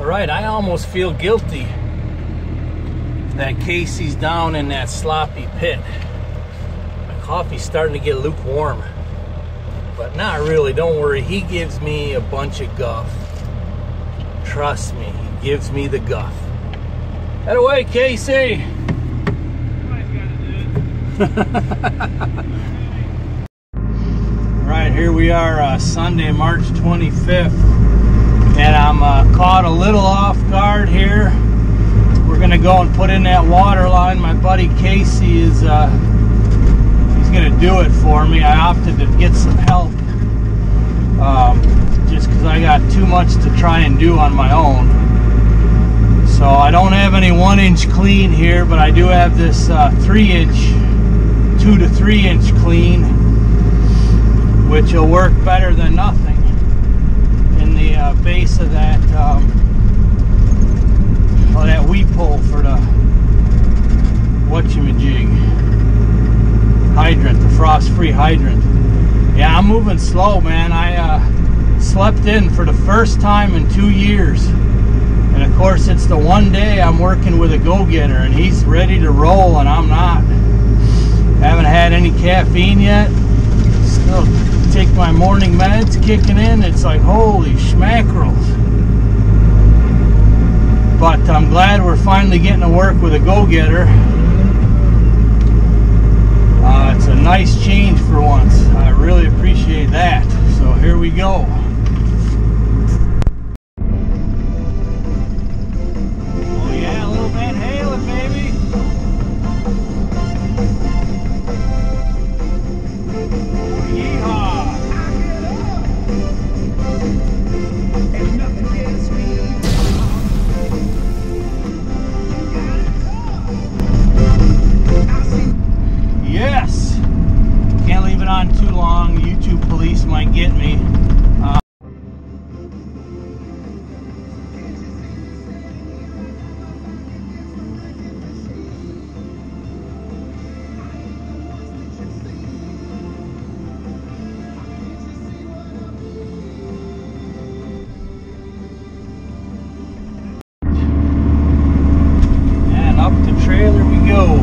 Alright, I almost feel guilty that Casey's down in that sloppy pit. My coffee's starting to get lukewarm. But not really, don't worry. He gives me a bunch of guff. Trust me, he gives me the guff. Head away, Casey! Alright, here we are, Sunday, March 25th. And I'm caught a little off guard here. We're gonna go and put in that water line. My buddy Casey is he's gonna do it for me. I opted to get some help just because I got too much to try and do on my own. So I don't have any 1-inch clean here, but I do have this 3-inch, 2 to 3 inch clean, which will work better than nothing. Base of that that weep hole for the whatchamajig hydrant, the frost-free hydrant. Yeah, I'm moving slow, man. I slept in for the first time in 2 years, and of course it's the one day I'm working with a go-getter, and he's ready to roll, and I'm not. Haven't had any caffeine yet. Still take my morning meds kicking in. It's like holy schmackerels. But I'm glad we're finally getting to work with a go-getter. It's a nice change for once. I really appreciate that. So here we go. Oh yeah, a little Van Halen, baby. Yeehaw. Yes! Can't leave it on too long. YouTube police might get me. And up the trailer we go.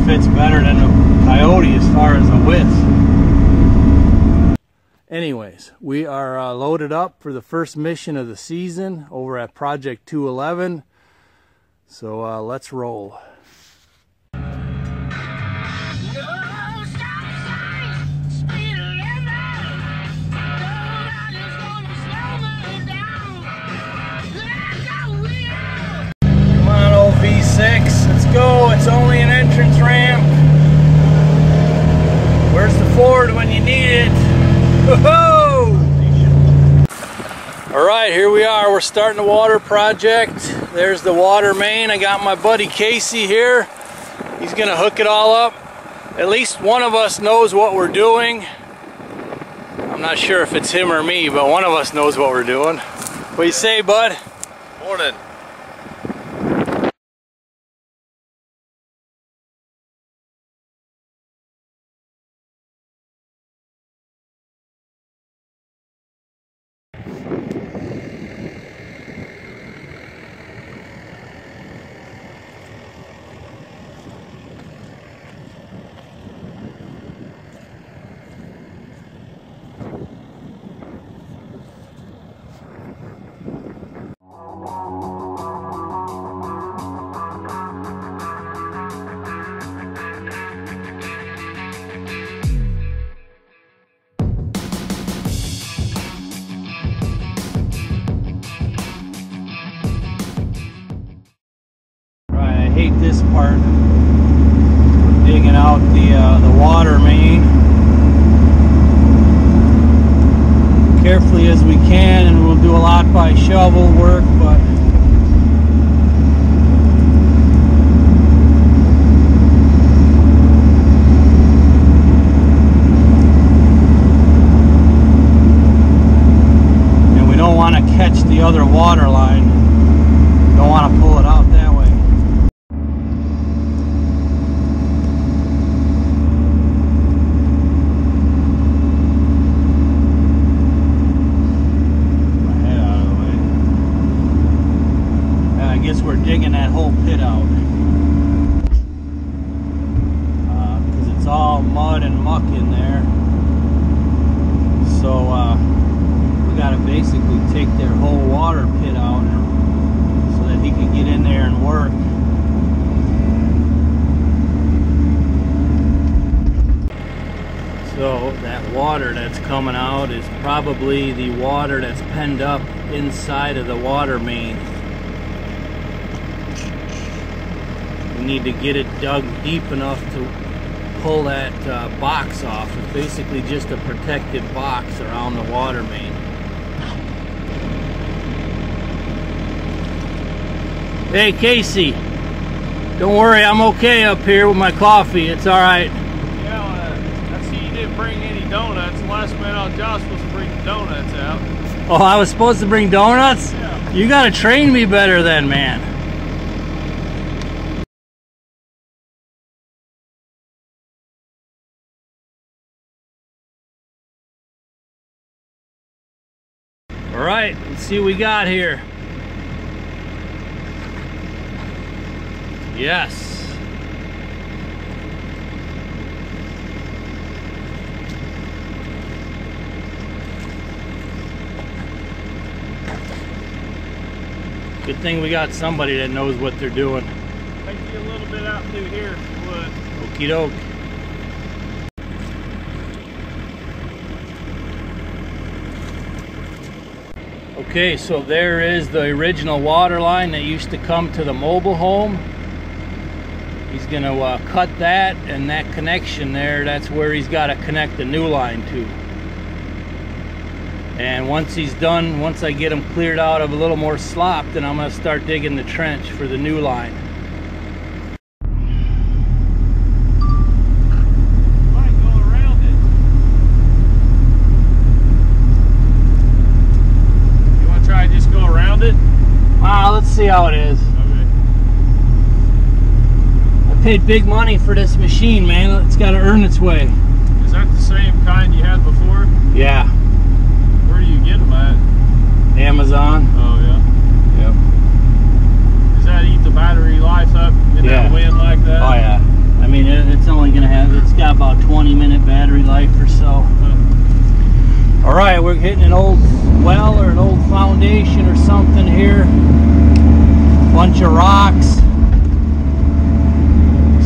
Fits better than the Coyote as far as the width. Anyways, we are loaded up for the first mission of the season over at Project 211. So let's roll. V6, let's go. It's only an entrance ramp. Where's the Ford when you need it? Whoa! Alright, here we are. We're starting the water project. There's the water main. I got my buddy Casey here. He's gonna hook it all up. At least one of us knows what we're doing. I'm not sure if it's him or me, but one of us knows what we're doing. What do you say, bud? Morning. I hate this part, digging out the water main carefully as we can, and we'll do a lot by shovel work, but and we don't want to catch the other water line. Don't want to pull it out that way. We're digging that whole pit out because it's all mud and muck in there, so we got to basically take their whole water pit out so that he can get in there and work. So that water that's coming out is probably the water that's penned up inside of the water main. We need to get it dug deep enough to pull that box off. It's basically just a protected box around the water main. Hey Casey, don't worry, I'm okay up here with my coffee. It's all right. Yeah, I see you didn't bring any donuts. The last man on Josh was to bring the donuts out. Oh, I was supposed to bring donuts? Yeah. You gotta train me better then, man. All right, let's see what we got here. Yes. Good thing we got somebody that knows what they're doing. Take you a little bit out through here if you would. Okie doke. Okay, so there is the original water line that used to come to the mobile home. He's going to cut that, and that connection there, that's where he's got to connect the new line to. And once he's done, once I get him cleared out of a little more slop, then I'm going to start digging the trench for the new line. Let's see how it is. Okay. I paid big money for this machine, man. It's got to earn its way. Is that the same kind you had before? Yeah. Where do you get them at? Amazon. Oh, yeah. Yep. Does that eat the battery life up in that wind like that? Oh, yeah. I mean, it's only going to have, it's got about 20-minute battery life or so. All right, we're hitting an old well or an old foundation or something here. Bunch of rocks.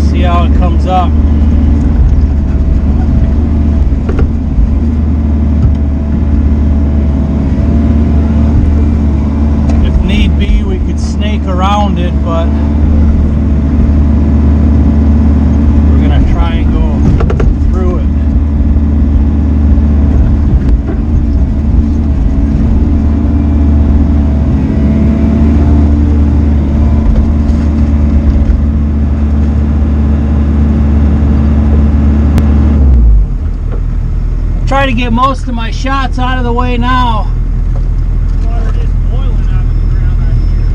See how it comes up. If need be, we could snake around it, but we're gonna try and go through it. Try to get most of my shots out of the way now. Water is boiling out of the ground right here.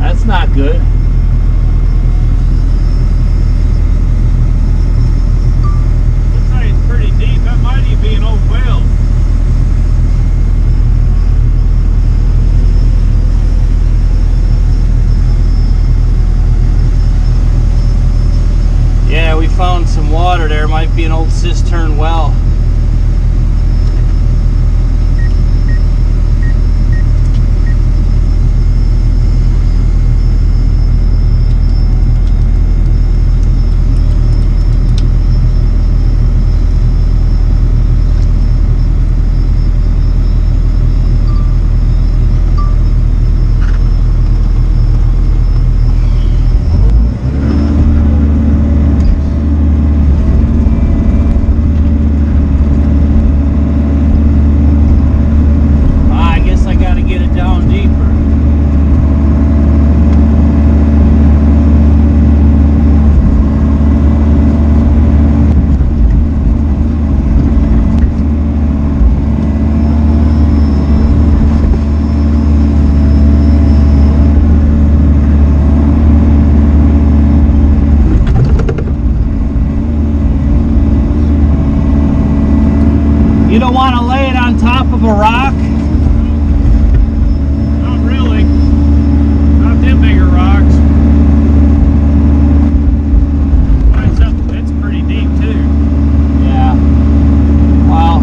That's not good. Looks like it's pretty deep. That might even be an old well. Yeah, we found some water there. Might be an old cistern well. of a rock? Not really. Not them bigger rocks. It's pretty deep too. Yeah. Well,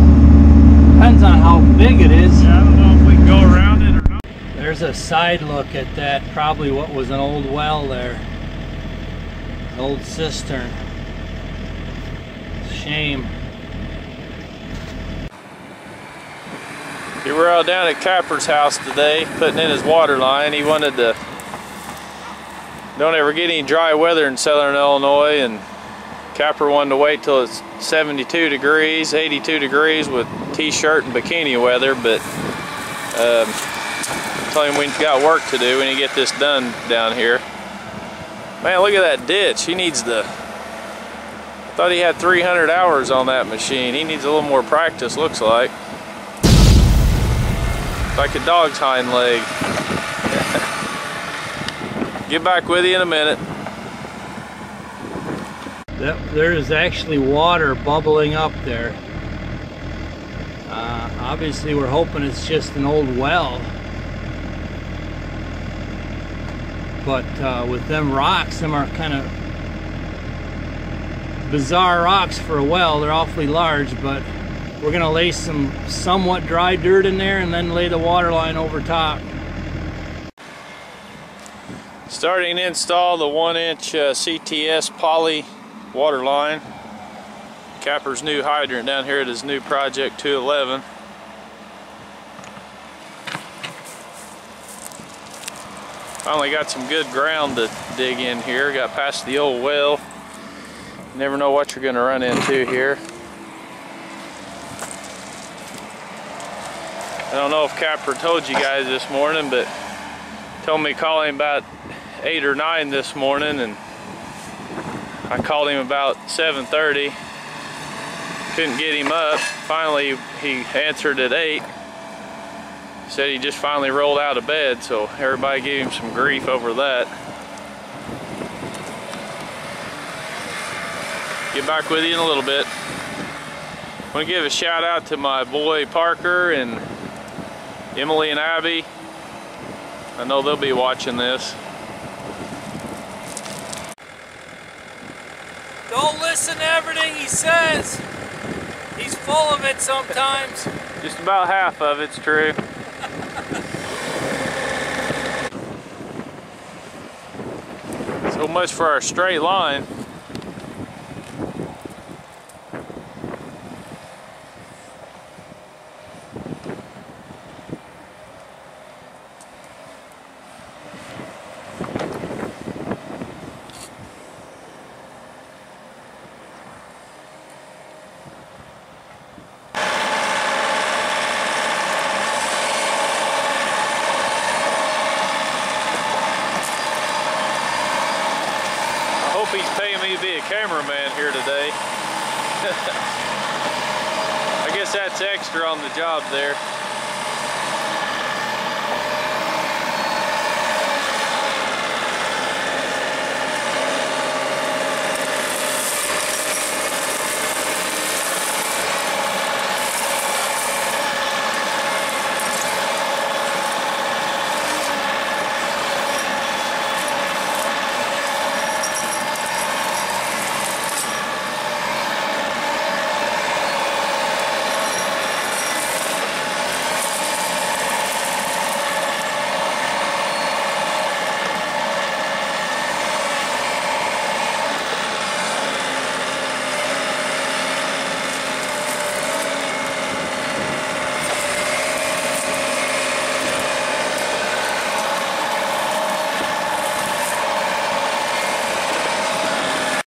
depends on how big it is. Yeah, I don't know if we can go around it or not. There's a side look at that, probably what was an old well there. An old cistern. Shame. We were out down at Kapper's house today, putting in his water line. He wanted to, don't ever get any dry weather in southern Illinois, and Kapper wanted to wait till it's 72 degrees, 82 degrees with t-shirt and bikini weather, but tell him we've got work to do when you get this done down here. Man, look at that ditch. He needs the, I thought he had 300 hours on that machine. He needs a little more practice, looks like. Like a dog's hind leg. Get back with you in a minute. There is actually water bubbling up there. Obviously we're hoping it's just an old well. But with them rocks, them are kind of bizarre rocks for a well. They're awfully large, but we're gonna lay some somewhat dry dirt in there and then lay the water line over top. Starting to install the 1-inch CTS poly water line. Kapper's new hydrant down here at his new project 211. Finally got some good ground to dig in here. Got past the old well. Never know what you're gonna run into here. I don't know if Kapper told you guys this morning, but told me to call him about 8 or 9 this morning, and I called him about 7:30. Couldn't get him up. Finally, he answered at 8. Said he just finally rolled out of bed, so everybody gave him some grief over that. Get back with you in a little bit. I want to give a shout out to my boy Parker and Emily and Abby. I know they'll be watching this. Don't listen to everything he says. He's full of it sometimes. Just about half of it's true. So much for our straight line. He's paying me to be a cameraman here today. I guess that's extra on the job there.